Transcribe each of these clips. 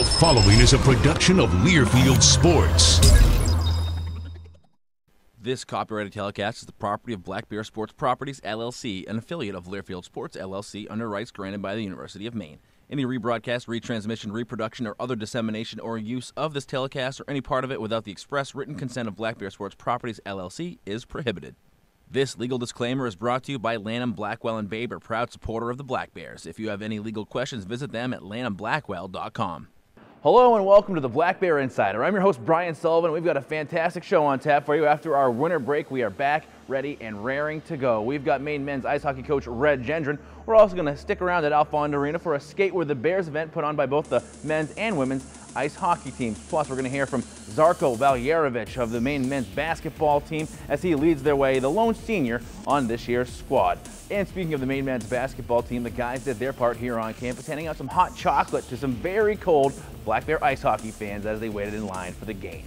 The following is a production of Learfield Sports. This copyrighted telecast is the property of Black Bear Sports Properties, LLC, an affiliate of Learfield Sports, LLC, under rights granted by the University of Maine. Any rebroadcast, retransmission, reproduction, or other dissemination or use of this telecast or any part of it without the express written consent of Black Bear Sports Properties, LLC, is prohibited. This legal disclaimer is brought to you by Lanham, Blackwell & Baber, proud supporter of the Black Bears. If you have any legal questions, visit them at lanhamblackwell.com. Hello and welcome to the Black Bear Insider. I'm your host, Brian Sullivan. We've got a fantastic show on tap for you. After our winter break, we are back, ready, and raring to go. We've got Maine men's ice hockey coach Red Gendron. We're also going to stick around at Alfond Arena for a Skate with the Bears event put on by both the men's and women's ice hockey teams. Plus, we're going to hear from Zarko Valjarevic of the Maine men's basketball team as he leads their way, the lone senior on this year's squad. And speaking of the Maine men's basketball team, the guys did their part here on campus, handing out some hot chocolate to some very cold Black Bear ice hockey fans as they waited in line for the game.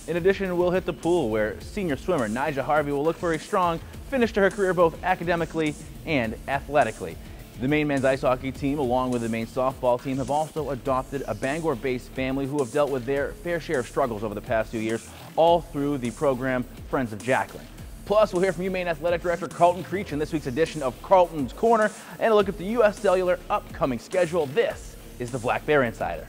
In addition, we'll hit the pool where senior swimmer Naja Harvey will look for a strong finish to her career both academically and athletically. The Maine men's ice hockey team, along with the Maine softball team, have also adopted a Bangor-based family who have dealt with their fair share of struggles over the past few years, all through the program Friends of Jacqueline. Plus, we'll hear from Maine Athletic Director Carlton Creech in this week's edition of Carlton's Corner, and a look at the U.S. Cellular upcoming schedule. This is the Black Bear Insider.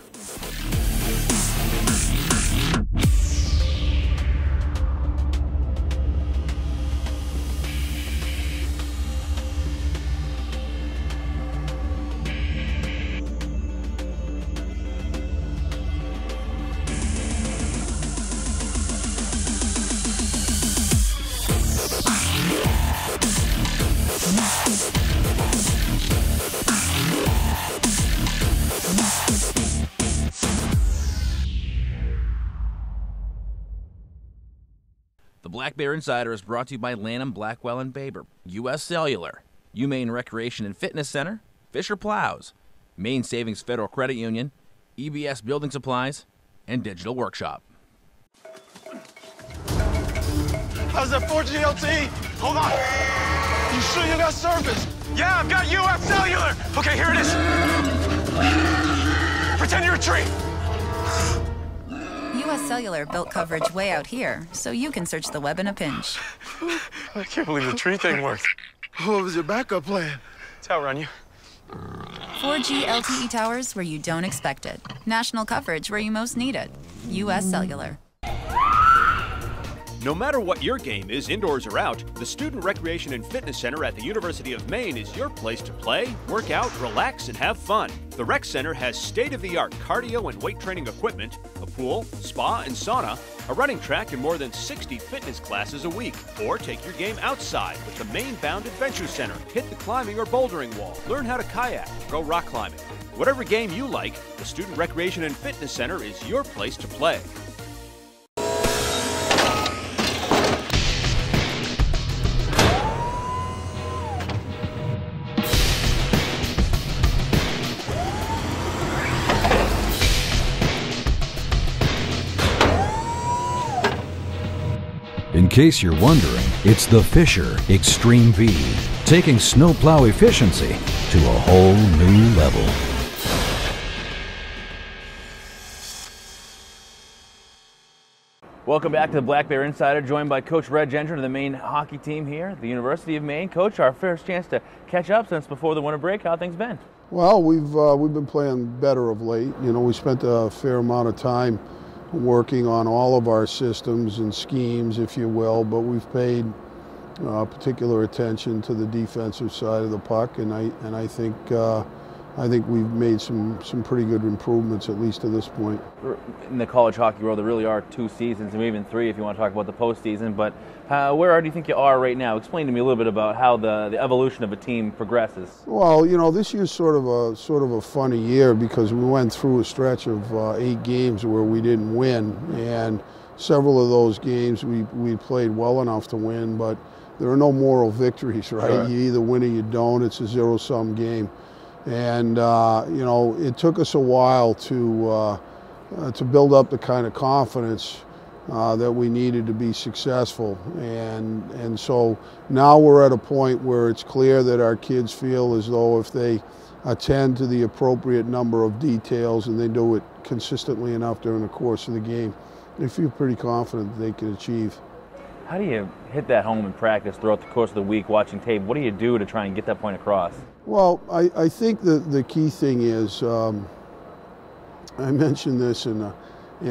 The Black Bear Insider is brought to you by Lanham, Blackwell & Baber, U.S. Cellular, UMaine Recreation and Fitness Center, Fisher Plows, Maine Savings Federal Credit Union, EBS Building Supplies, and Digital Workshop. How's that 4G LTE? Hold on. You sure you got service? Yeah, I've got U.S. Cellular. Okay, here it is. Pretend you're a tree. U.S. Cellular built coverage way out here, so you can search the web in a pinch. I can't believe the tree thing worked. What was your backup plan? To outrun you. 4G LTE towers where you don't expect it. National coverage where you most need it. U.S. Cellular. No matter what your game is, indoors or out, the Student Recreation and Fitness Center at the University of Maine is your place to play, work out, relax, and have fun. The Rec Center has state-of-the-art cardio and weight training equipment, a pool, spa, and sauna, a running track, and more than 60 fitness classes a week. Or take your game outside with the Maine-bound Adventure Center. Hit the climbing or bouldering wall, learn how to kayak, go rock climbing. Whatever game you like, the Student Recreation and Fitness Center is your place to play. In case you're wondering, it's the Fisher Extreme V, taking snowplow efficiency to a whole new level. Welcome back to the Black Bear Insider, joined by Coach Red Gendron of the Maine hockey team here at the University of Maine. Coach, our first chance to catch up since before the winter break. How things been? Well, we've been playing better of late. You know, we spent a fair amount of time working on all of our systems and schemes, if you will, but we've paid particular attention to the defensive side of the puck, and I think we've made some pretty good improvements, at least to this point. In the college hockey world, there really are 2 seasons, and even 3 if you want to talk about the postseason. But where do you think you are right now? Explain to me a little bit about how the evolution of a team progresses. Well, you know, this year's sort of a funny year because we went through a stretch of 8 games where we didn't win, and several of those games we played well enough to win, but there are no moral victories, right? Sure. You either win or you don't. It's a zero-sum game. And, you know, it took us a while to build up the kind of confidence that we needed to be successful. And so now we're at a point where it's clear that our kids feel as though if they attend to the appropriate number of details and they do it consistently enough during the course of the game, they feel pretty confident that they can achieve. How do you hit that home in practice throughout the course of the week watching tape? What do you do to try and get that point across? Well, I think the key thing is, I mentioned this in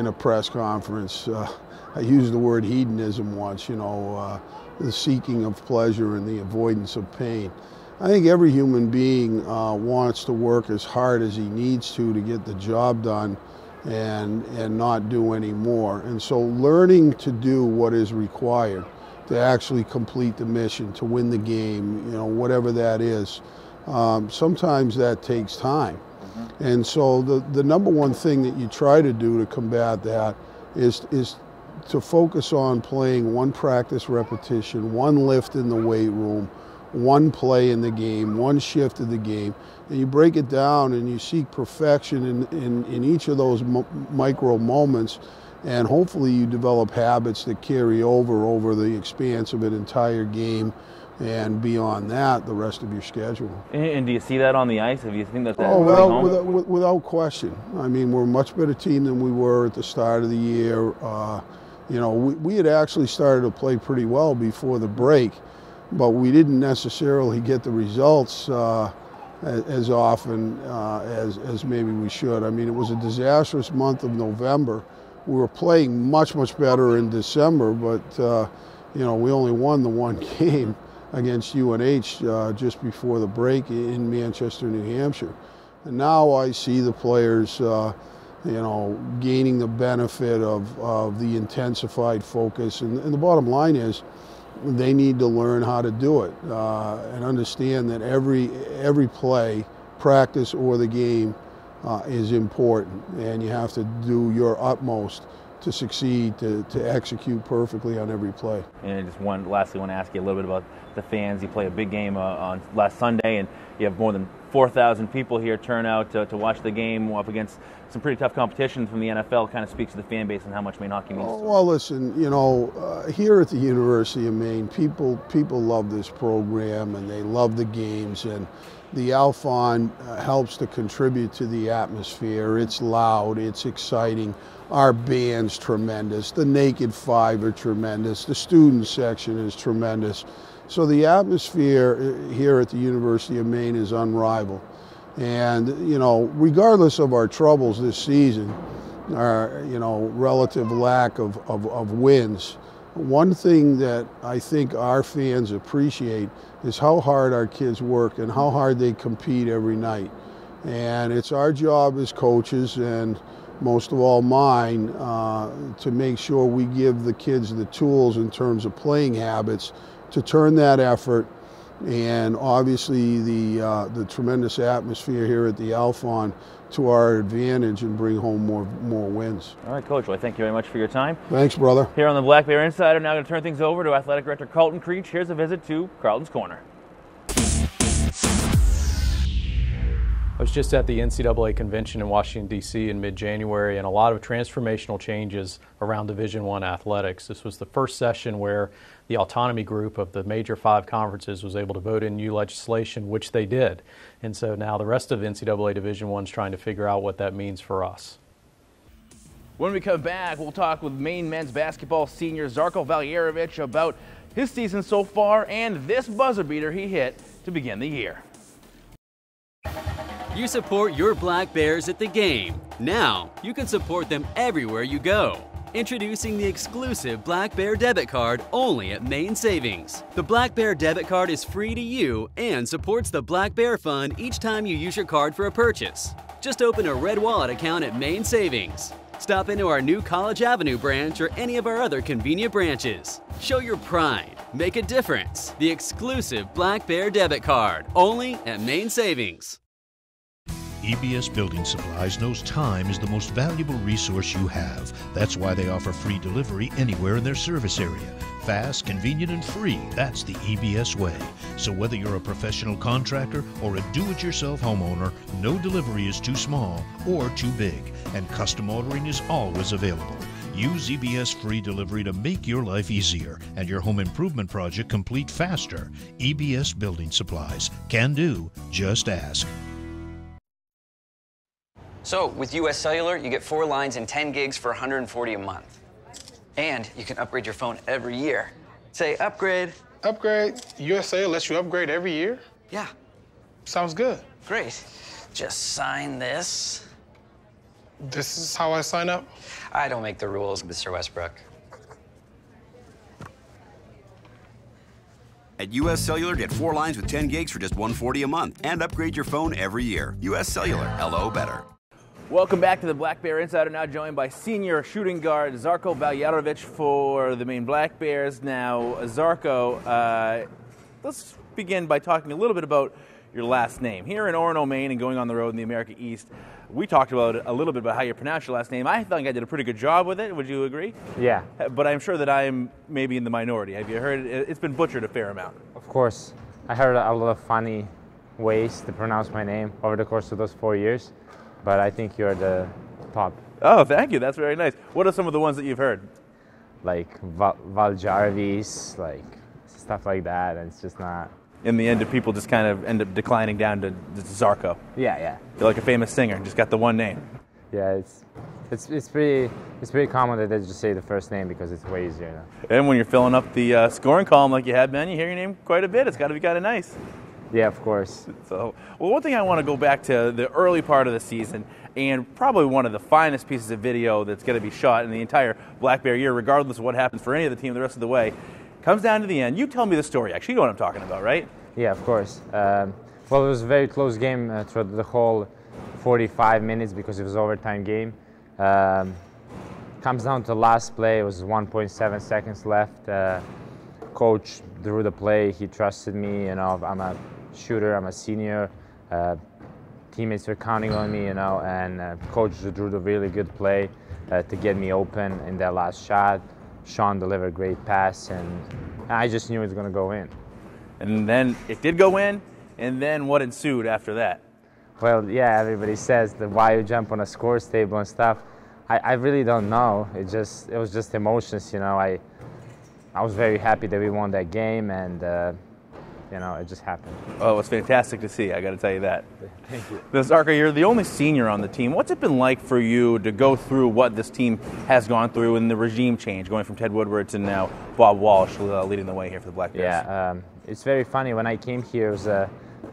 a press conference. I used the word hedonism once, the seeking of pleasure and the avoidance of pain. I think every human being wants to work as hard as he needs to get the job done and not do any more. And so learning to do what is required to actually complete the mission, to win the game, whatever that is, sometimes that takes time. And so the number one thing that you try to do to combat that is to focus on playing one practice repetition, one lift in the weight room, one play in the game, one shift of the game, and you break it down and you seek perfection in each of those micro moments, and hopefully you develop habits that carry over the expanse of an entire game, and beyond that, the rest of your schedule. And do you see that on the ice? Have you think that? Oh, well, without question. I mean, we're a much better team than we were at the start of the year. We had actually started to play pretty well before the break, but we didn't necessarily get the results as often as maybe we should. I mean, it was a disastrous month of November. We were playing much better in December, but we only won the one game against UNH just before the break in Manchester, New Hampshire. And now I see the players gaining the benefit of the intensified focus. And the bottom line is, they need to learn how to do it and understand that every play, practice or the game, is important, and you have to do your utmost to succeed, to execute perfectly on every play. And lastly, I want to ask you a little bit about the fans. You play a big game on last Sunday, and you have more than 4,000 people here turn out to watch the game up against some pretty tough competition from the NFL. Kind of speaks to the fan base and how much Maine hockey means. Well, listen, here at the University of Maine, people love this program and they love the games, and the Alphon helps to contribute to the atmosphere. It's loud, it's exciting. Our band's tremendous. The Naked Five are tremendous. The student section is tremendous. So the atmosphere here at the University of Maine is unrivaled. And, regardless of our troubles this season, our, relative lack of wins, one thing that I think our fans appreciate is how hard our kids work and how hard they compete every night. And it's our job as coaches, and most of all mine, to make sure we give the kids the tools in terms of playing habits to turn that effort, and obviously the tremendous atmosphere here at the Alphon, to our advantage and bring home more wins. All right, Coach. Well, thank you very much for your time. Thanks, brother. Here on the Black Bear Insider, now going to turn things over to Athletic Director Carlton Creech. Here's a visit to Carlton's Corner. I was just at the NCAA convention in Washington, D.C. in mid-January, and a lot of transformational changes around Division I athletics. This was the first session where the autonomy group of the major 5 conferences was able to vote in new legislation, which they did. And so now the rest of NCAA Division I is trying to figure out what that means for us. When we come back, we'll talk with Maine men's basketball senior Zarko Valjarevic about his season so far and this buzzer beater he hit to begin the year. You support your Black Bears at the game. Now, you can support them everywhere you go. Introducing the exclusive Black Bear debit card only at Maine Savings. The Black Bear debit card is free to you and supports the Black Bear Fund each time you use your card for a purchase. Just open a Red Wallet account at Maine Savings. Stop into our new College Avenue branch or any of our other convenient branches. Show your pride. Make a difference. The exclusive Black Bear debit card only at Maine Savings. EBS Building Supplies knows time is the most valuable resource you have. That's why they offer free delivery anywhere in their service area. Fast, convenient, and free. That's the EBS way. So whether you're a professional contractor or a do-it-yourself homeowner, no delivery is too small or too big, and custom ordering is always available. Use EBS free delivery to make your life easier and your home improvement project complete faster. EBS Building Supplies. Can do. Just ask. So with US Cellular, you get 4 lines and 10 gigs for $140 a month. And you can upgrade your phone every year. Say upgrade. Upgrade? US Cellular lets you upgrade every year? Yeah. Sounds good. Great. Just sign this. This is how I sign up? I don't make the rules, Mr. Westbrook. At US Cellular, get 4 lines with 10 gigs for just $140 a month and upgrade your phone every year. US Cellular, hello better. Welcome back to the Black Bear Insider, now joined by senior shooting guard Zarko Valjarevic for the Maine Black Bears. Now, Zarko, let's begin by talking a little bit about your last name. Here in Orono, Maine, and going on the road in the America East, we talked about a little bit about how you pronounce your last name. I think I did a pretty good job with it. Would you agree? Yeah. But I'm sure that I'm maybe in the minority. Have you heard it? It's been butchered a fair amount. Of course. I heard a lot of funny ways to pronounce my name over the course of those 4 years, but I think you're the top. Oh, thank you. That's very nice. What are some of the ones that you've heard? Like Valjarevic, like stuff like that, and it's just not. In the end, do people just kind of end up declining down to Zarko? Yeah. You're like a famous singer, just got the one name. Yeah, it's pretty common that they just say the first name because it's way easier now. And when you're filling up the scoring column like you have been, you hear your name quite a bit. It's got to be kind of nice. Yeah, of course. So, well, one thing I want to go back to the early part of the season, and probably one of the finest pieces of video that's going to be shot in the entire Black Bear year, regardless of what happens for any of the team the rest of the way, comes down to the end. You tell me the story. Actually, you know what I'm talking about, right? Yeah, of course. Well, it was a very close game throughout the whole 45 minutes because it was an overtime game. Comes down to the last play. It was 1.7 seconds left. Coach drew the play. He trusted me. You know, I'm a shooter. I'm a senior. Teammates were counting on me. You know, and Coach drew the really good play to get me open in that last shot. Sean delivered a great pass, and I just knew it was going to go in. And then it did go in, and then what ensued after that? Well, yeah, everybody says that why you jump on a scores table and stuff. I really don't know. It was just emotions, you know. I was very happy that we won that game, and you know, it just happened. Oh, it's fantastic to see, I got to tell you that. Thank you. Now, Zarko, you're the only senior on the team. What's it been like for you to go through what this team has gone through in the regime change, going from Ted Woodward to now Bob Walsh leading the way here for the Black Bears? Yeah, it's very funny. When I came here, it was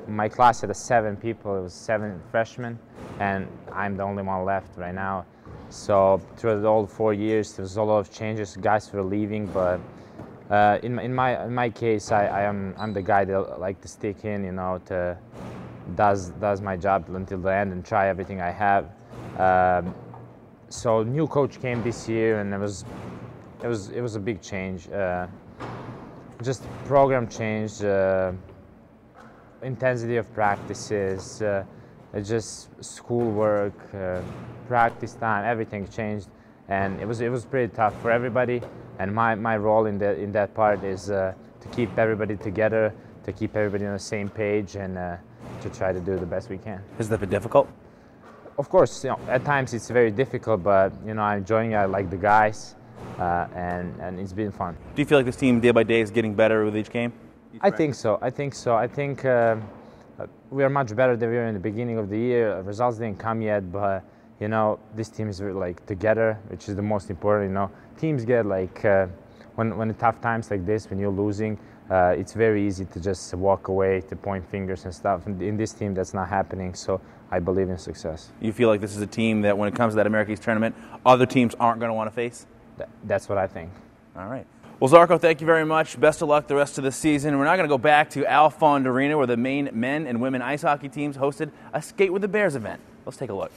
my class had 7 people. It was 7 freshmen, and I'm the only one left right now. So throughout all 4 years, there was a lot of changes. Guys were leaving, but in my case, I'm the guy that like to stick in, you know, does my job until the end and try everything I have. So new coach came this year, and it was a big change. Just program change, intensity of practices, just schoolwork, practice time, everything changed, and it was pretty tough for everybody. And my role in that part is to keep everybody together, to keep everybody on the same page, and to try to do the best we can. Has that been difficult? Of course, you know, at times it's very difficult, but you know, I'm enjoying it. I like the guys, and it's been fun. Do you feel like this team day by day is getting better with each game? I think so. I think we are much better than we were in the beginning of the year. Results didn't come yet, but you know, this team is like together, which is the most important. You know, teams get like when tough times like this, when you're losing, it's very easy to just walk away, to point fingers and stuff. And in this team, that's not happening. So I believe in success. You feel like this is a team that, when it comes to that America East tournament, other teams aren't going to want to face? That's what I think. All right. Well, Zarko, thank you very much. Best of luck the rest of the season. We're now going to go back to Alfond Arena, where the Maine men and women ice hockey teams hosted a Skate with the Bears event. Let's take a look.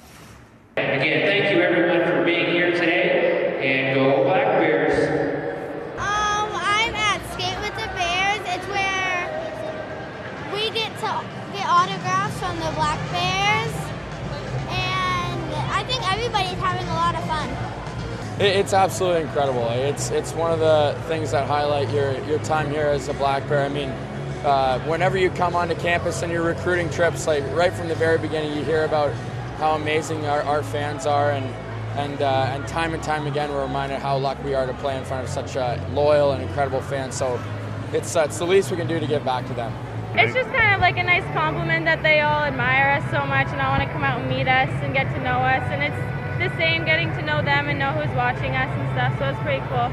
Again, thank you everyone for being here today, and go Black Bears. I'm at Skate with the Bears. It's where we get to get autographs from the Black Bears, and I think everybody's having a lot of fun. It's absolutely incredible. It's one of the things that highlight your time here as a Black Bear. I mean, whenever you come onto campus and you're recruiting trips, like right from the very beginning, you hear about how amazing our fans are, and time again we're reminded how lucky we are to play in front of such a loyal and incredible fans. So it's the least we can do to give back to them. It's just kind of like a nice compliment that they all admire us so much and all want to come out and meet us and get to know us. And it's the same getting to know them and know who's watching us and stuff, so it's pretty cool.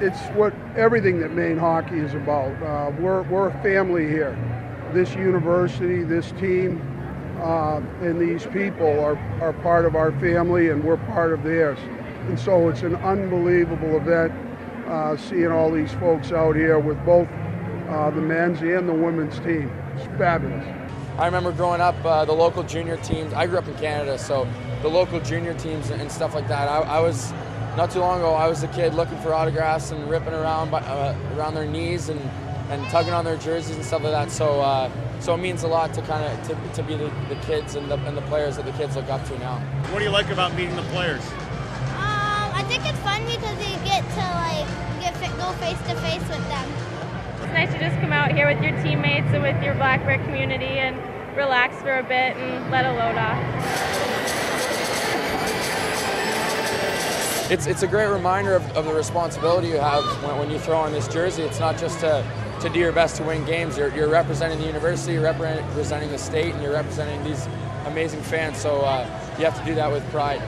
It's what everything that Maine hockey is about. We're a family here. This university, this team, and these people are part of our family, and we're part of theirs. And so it's an unbelievable event, seeing all these folks out here with both the men's and the women's team. It's fabulous. I remember growing up, the local junior teams. I grew up in Canada, so the local junior teams and stuff like that. I was not too long ago. I was a kid looking for autographs and ripping around around their knees and tugging on their jerseys and stuff like that. So so it means a lot to kind of to be the kids and the players that the kids look up to now. What do you like about meeting the players? I think it's fun because you get to go face to face with them. It's nice to just come out here with your teammates and with your Black Bear community and relax for a bit and let a load off. It's a great reminder of the responsibility you have when you throw on this jersey. It's not just to do your best to win games. You're representing the university, you're representing the state, and you're representing these amazing fans. So you have to do that with pride.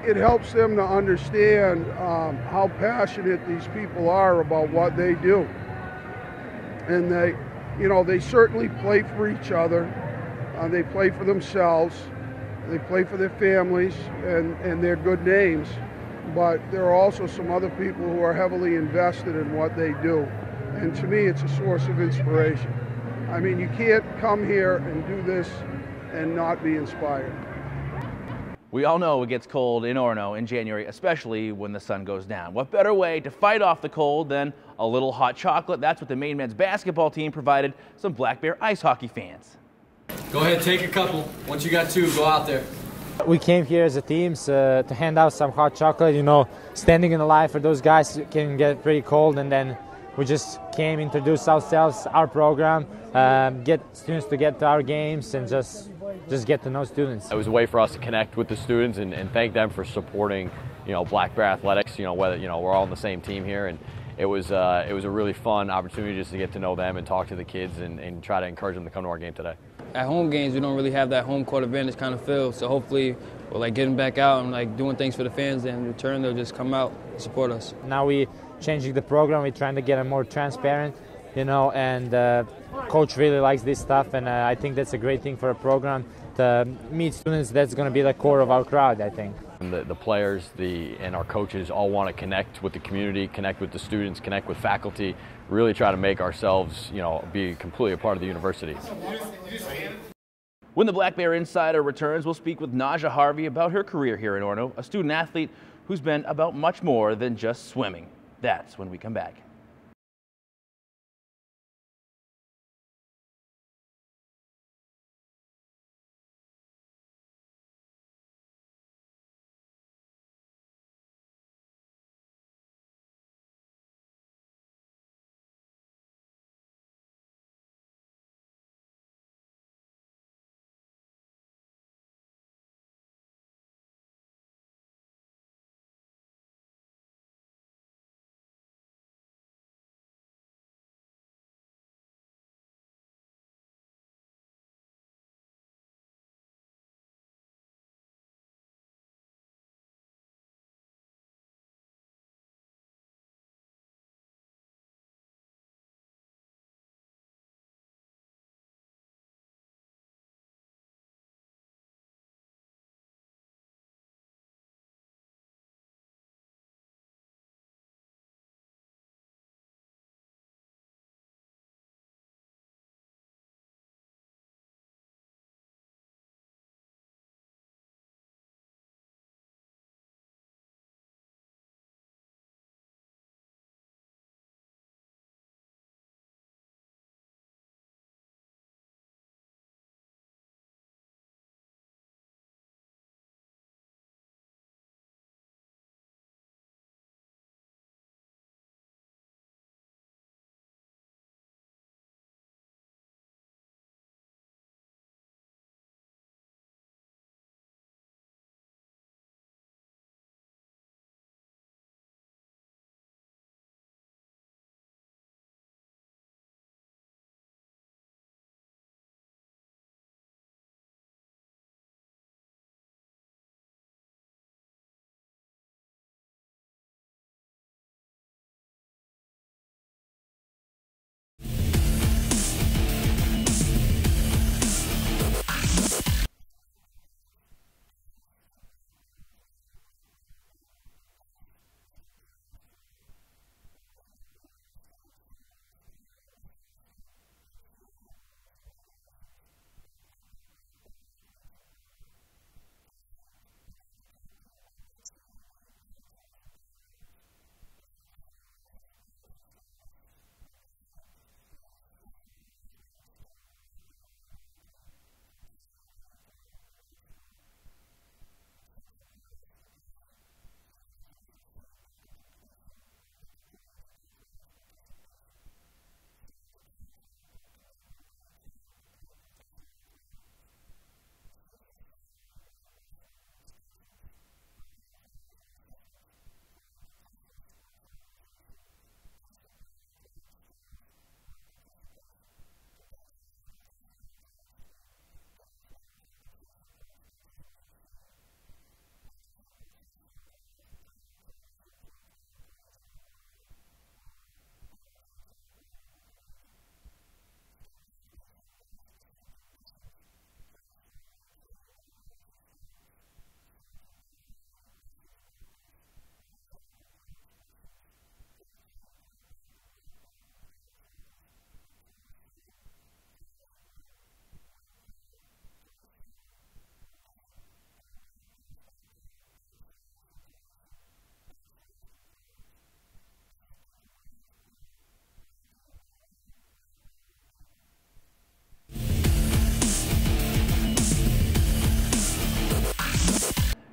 It helps them to understand how passionate these people are about what they do. And they certainly play for each other. They play for themselves. They play for their families and their good names. But there are also some other people who are heavily invested in what they do. And to me, it's a source of inspiration. I mean, you can't come here and do this and not be inspired. We all know it gets cold in Orono in January, especially when the sun goes down. What better way to fight off the cold than a little hot chocolate? That's what the Maine men's basketball team provided some Black Bear ice hockey fans. Go ahead, take a couple. Once you got two, go out there. We came here as a team to hand out some hot chocolate. You know, standing in the line for those guys can get pretty cold, and then we just came, introduce ourselves, our program, get students to get to our games, and just get to know students. It was a way for us to connect with the students and thank them for supporting, Black Bear athletics. Whether we're all on the same team here, and it was a really fun opportunity just to get to know them and talk to the kids and try to encourage them to come to our game today. At home games, we don't really have that home court advantage kind of feel. So hopefully, we're getting back out and doing things for the fans. And in return, they'll just come out and support us. Now we changing the program. We're trying to get it more transparent, and coach really likes this stuff. And I think that's a great thing for a program to meet students. That's going to be the core of our crowd, I think. And the players and our coaches all want to connect with the community, connect with the students, connect with faculty, really try to make ourselves, be completely a part of the university. When the Black Bear Insider returns, we'll speak with Naja Harvey about her career here in Orono, a student athlete who's been about much more than just swimming. That's when we come back.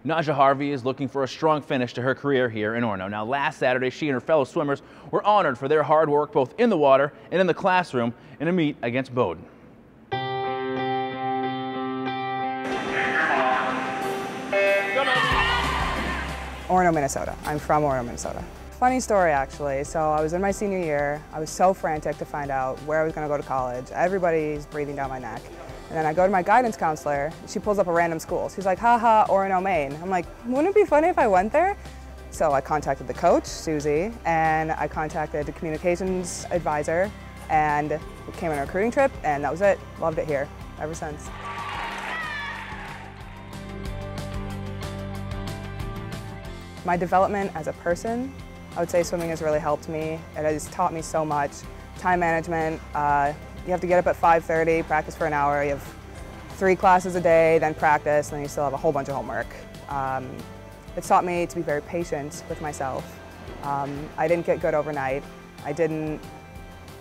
Naja Harvey is looking for a strong finish to her career here in Orono. Now, last Saturday, she and her fellow swimmers were honored for their hard work both in the water and in the classroom in a meet against Bowdoin. Orono, Minnesota. I'm from Orono, Minnesota. Funny story, actually. So I was in my senior year. I was so frantic to find out where I was going to go to college. Everybody's breathing down my neck. And then I go to my guidance counselor. She pulls up a random school. She's like, haha, Orono, Maine. I'm like, wouldn't it be funny if I went there? So I contacted the coach, Susie, and I contacted the communications advisor, and we came on a recruiting trip, and that was it. Loved it here ever since. My development as a person, I would say swimming has really helped me. It has taught me so much. Time management, you have to get up at 5:30, practice for an hour. You have 3 classes a day, then practice, and then you still have a whole bunch of homework. It's taught me to be very patient with myself. I didn't get good overnight. I didn't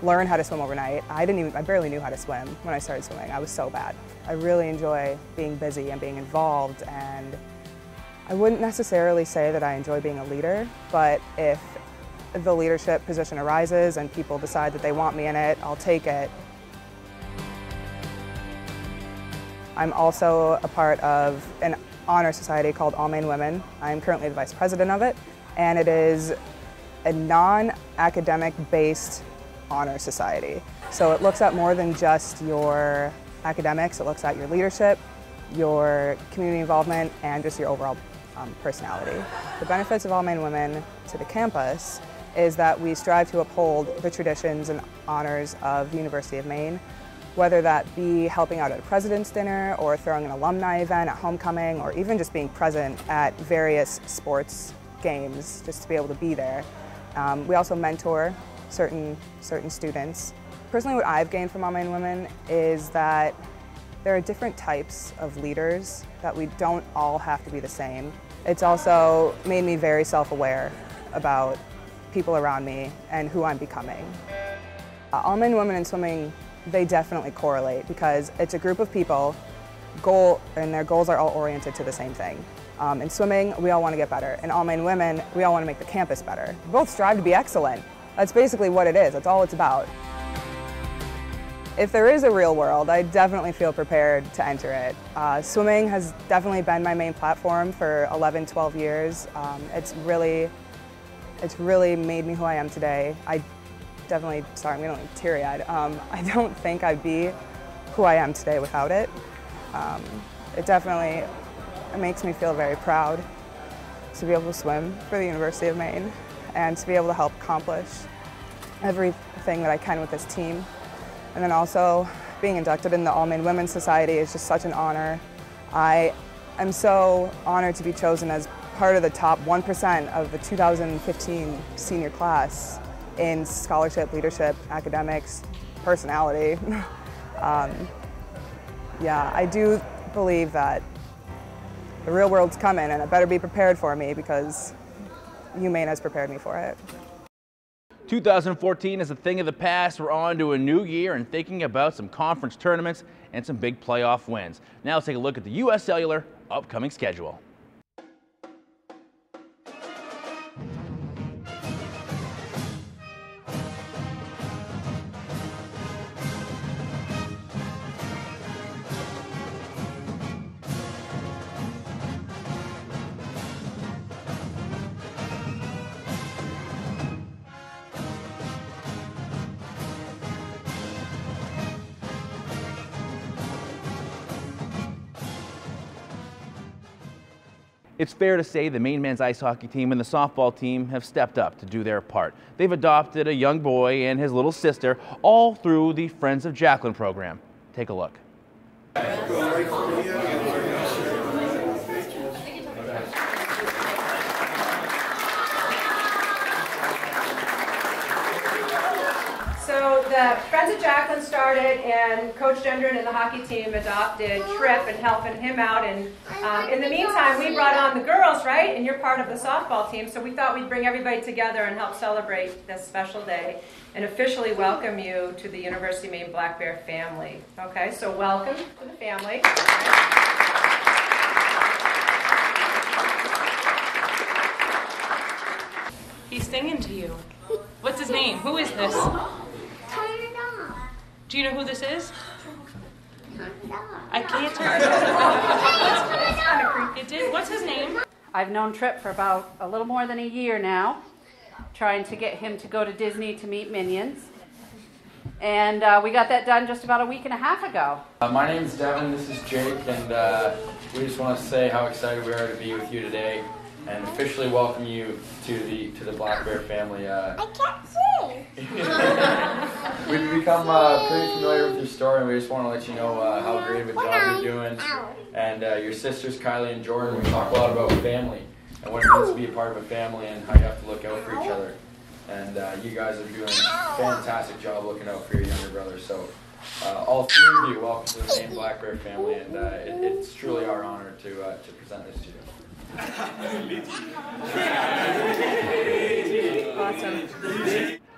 learn how to swim overnight. I barely knew how to swim when I started swimming. I was so bad. I really enjoy being busy and being involved, and I wouldn't necessarily say that I enjoy being a leader, but if the leadership position arises and people decide that they want me in it, I'll take it. I'm also a part of an honor society called All Maine Women. I'm currently the vice president of it, and it is a non-academic based honor society. So it looks at more than just your academics, it looks at your leadership, your community involvement, and just your overall personality. The benefits of All Maine Women to the campus is that we strive to uphold the traditions and honors of the University of Maine, whether that be helping out at a president's dinner or throwing an alumni event at homecoming, or even just being present at various sports games just to be able to be there. We also mentor certain students. Personally, what I've gained from All Maine Women is that there are different types of leaders, that we don't all have to be the same. It's also made me very self-aware about people around me and who I'm becoming. All Maine Women in swimming, they definitely correlate because it's a group of people, and their goals are all oriented to the same thing. In swimming, we all want to get better. In All Maine Women, we all want to make the campus better. We both strive to be excellent. That's basically what it is. That's all it's about. If there is a real world, I definitely feel prepared to enter it. Swimming has definitely been my main platform for 11, 12 years. It's really made me who I am today. I'm getting teary-eyed. I don't think I'd be who I am today without it. It makes me feel very proud to be able to swim for the University of Maine and to be able to help accomplish everything that I can with this team. And then also being inducted in the All Maine Women's Society is just such an honor. I am so honored to be chosen as part of the top 1% of the 2015 senior class in scholarship, leadership, academics, personality. Yeah, I do believe that the real world's coming, and it better be prepared for me because UMaine has prepared me for it. 2014 is a thing of the past. We're on to a new year and thinking about some conference tournaments and some big playoff wins. Now let's take a look at the U.S. Cellular upcoming schedule. It's fair to say the Maine men's ice hockey team and the softball team have stepped up to do their part. They've adopted a young boy and his little sister, all through the Friends of Jacqueline program. Take a look. So the Friends of Jacqueline started, and Coach Gendron and the hockey team adopted Tripp and helping him out. And in the meantime, we brought on the girls, right? And you're part of the softball team, so we thought we'd bring everybody together and help celebrate this special day and officially welcome you to the University of Maine Black Bear family. Okay, so welcome to the family. This. Do you know who this is? I can't turn it off. That's kind of creepy. It did. What's his name? I've known Tripp for about a little more than a year now, trying to get him to go to Disney to meet Minions. And we got that done just about a week and a half ago. My name's Devin, this is Jake, and we just want to say how excited we are to be with you today and officially welcome you to the Black Bear family. I can't see. We've become pretty familiar with your story, and we just want to let you know how great of a job you're doing. And your sisters, Kylie and Jordan, we talk a lot about family and what it means to be a part of a family and how you have to look out for each other. And you guys are doing a fantastic job looking out for your younger brother. So all three of you, welcome to the Maine Black Bear family, and it's truly our honor to present this to you. Awesome.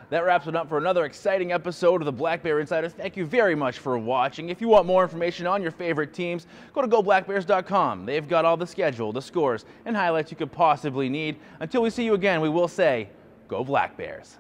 That wraps it up for another exciting episode of the Black Bear Insiders. Thank you very much for watching. If you want more information on your favorite teams, go to goblackbears.com. They've got all the schedule, the scores, and highlights you could possibly need. Until we see you again, we will say, go Black Bears.